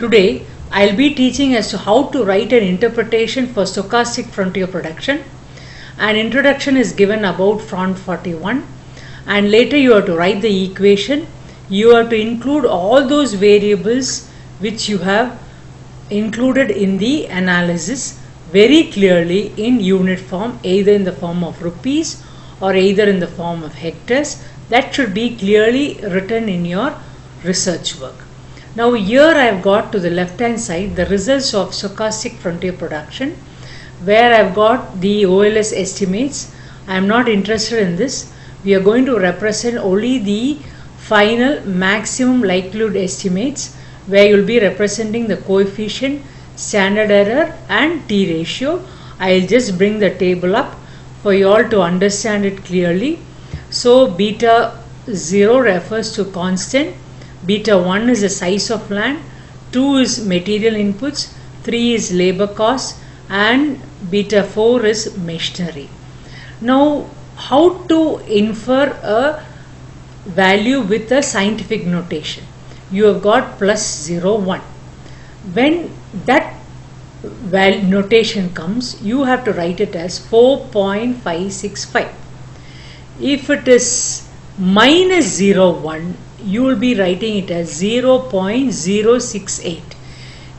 Today, I'll be teaching as to how to write an interpretation for stochastic frontier production. An introduction is given about front 41, and later you have to write the equation. You have to include all those variables which you have included in the analysis very clearly in unit form, either in the form of rupees or either in the form of hectares. That should be clearly written in your research work. Now here I have got to the left hand side the results of stochastic frontier production, where I have got the OLS estimates. I am not interested in this. We are going to represent only the final maximum likelihood estimates, where you will be representing the coefficient, standard error and T ratio. I will just bring the table up for you all to understand it clearly. So beta 0 refers to constant, beta 1 is the size of land, 2 is material inputs, 3 is labor cost, and beta 4 is machinery. Now how to infer a value with a scientific notation? You have got plus 0, 1. When that notation comes, you have to write it as 4.565. If it is minus 0, 1, you will be writing it as 0.068.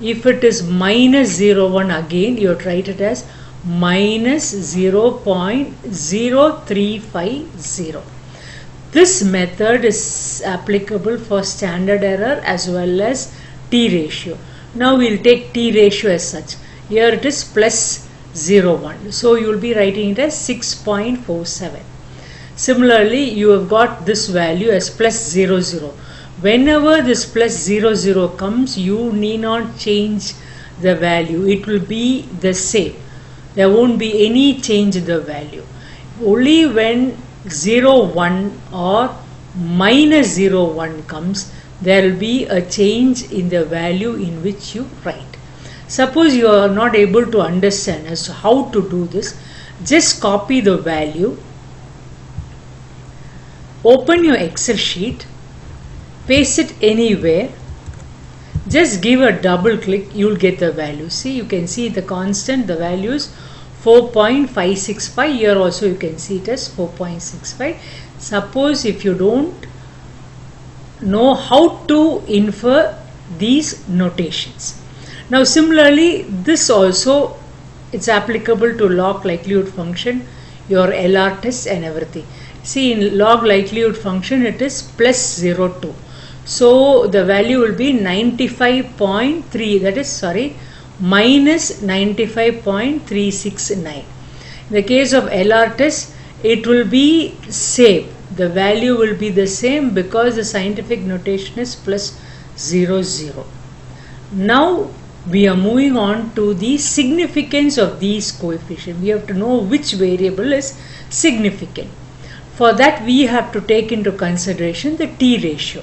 If it is minus 0, 1, again you have to write it as minus 0.0350. This method is applicable for standard error as well as T ratio. Now we will take T ratio as such. Here it is plus 0.1. So you will be writing it as 6.47. Similarly, you have got this value as plus 0.0. Whenever this plus 0.0 comes, you need not change the value. It will be the same. There won't be any change in the value. Only when 0.1 or minus 0.1 comes, there will be a change in the value in which you write. Suppose you are not able to understand as to how to do this, just copy the value, open your Excel sheet, paste it anywhere, just give a double click, you will get the value. See, you can see the constant, the value is 4.565. Here also you can see it as 4.65. Suppose if you don't know how to infer these notations. Now similarly, this also it's applicable to log likelihood function, your LR test and everything. See, in log likelihood function it is plus 0.2. So the value will be 95.3, that is minus 95.369. In the case of LR test, it will be same. The value will be the same because the scientific notation is plus 0.0. Now we are moving on to the significance of these coefficients. We have to know which variable is significant. For that we have to take into consideration the T ratio.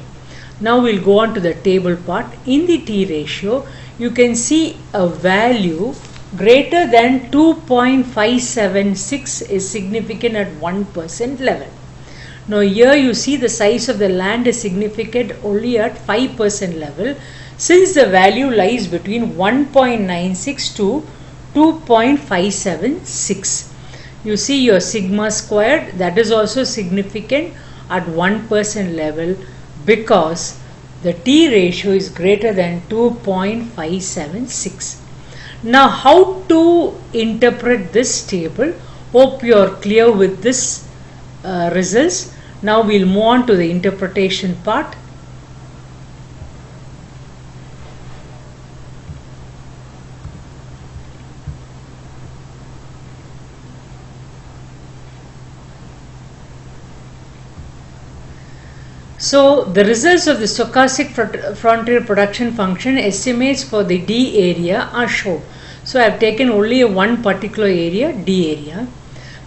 Now we'll go on to the table part. In the T ratio, you can see a value greater than 2.576 is significant at 1% level. Now here you see the size of the land is significant only at 5% level, since the value lies between 1.96 to 2.576. You see your sigma squared, that is also significant at 1% level because the T ratio is greater than 2.576. Now how to interpret this table? Hope you are clear with this results. Now we'll move on to the interpretation part. So the results of the stochastic frontier production function estimates for the D area are shown. So I have taken only one particular area, D area.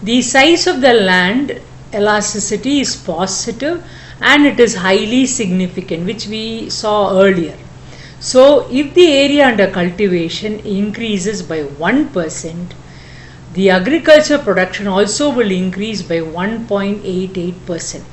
The size of the land elasticity is positive and it is highly significant, which we saw earlier. So if the area under cultivation increases by 1%, the agriculture production also will increase by 1.88%.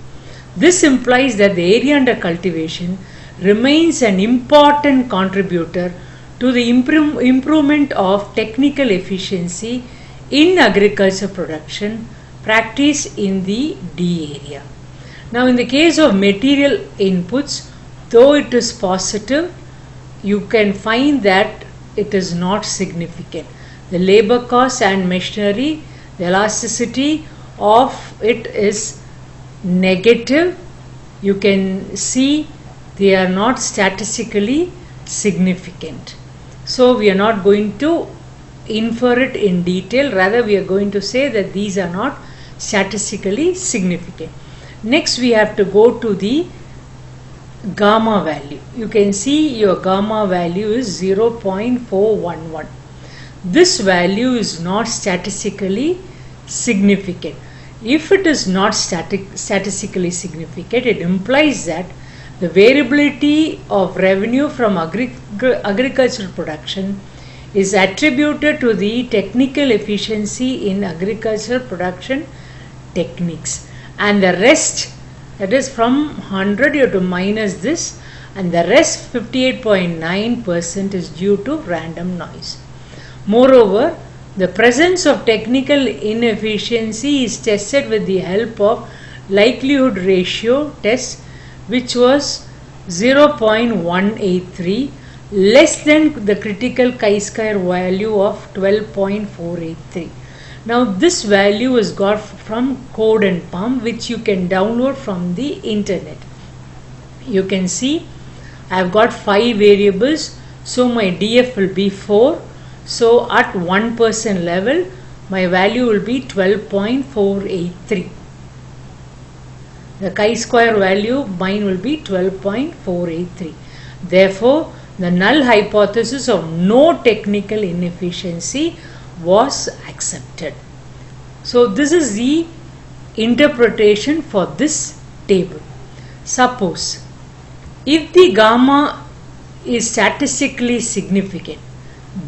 This implies that the area under cultivation remains an important contributor to the improvement of technical efficiency in agriculture production practice in the D area. Now in the case of material inputs, though it is positive, you can find that it is not significant. The labor cost and machinery, the elasticity of it is negative. You can see they are not statistically significant. So we are not going to infer it in detail, rather we are going to say that these are not statistically significant. Next we have to go to the gamma value. You can see your gamma value is 0.411. This value is not statistically significant. If it is not statistically significant, it implies that the variability of revenue from agricultural production is attributed to the technical efficiency in agricultural production techniques, and the rest, that is from 100 you have to minus this, and the rest 58.9% is due to random noise. Moreover, the presence of technical inefficiency is tested with the help of likelihood ratio test, which was 0.183, less than the critical chi-square value of 12.483. Now this value is got from Code and Palm, which you can download from the internet. You can see I have got 5 variables, so my DF will be 4. So at 1% level, my value will be 12.483. The chi-square value, mine will be 12.483. Therefore, the null hypothesis of no technical inefficiency was accepted. So this is the interpretation for this table. Suppose if the gamma is statistically significant,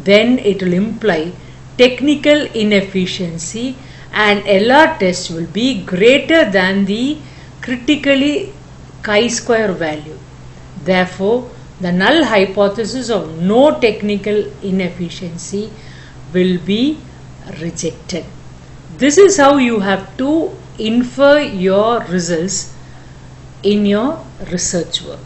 then it will imply technical inefficiency and LR test will be greater than the critically chi-square value. Therefore, the null hypothesis of no technical inefficiency will be rejected. This is how you have to infer your results in your research work.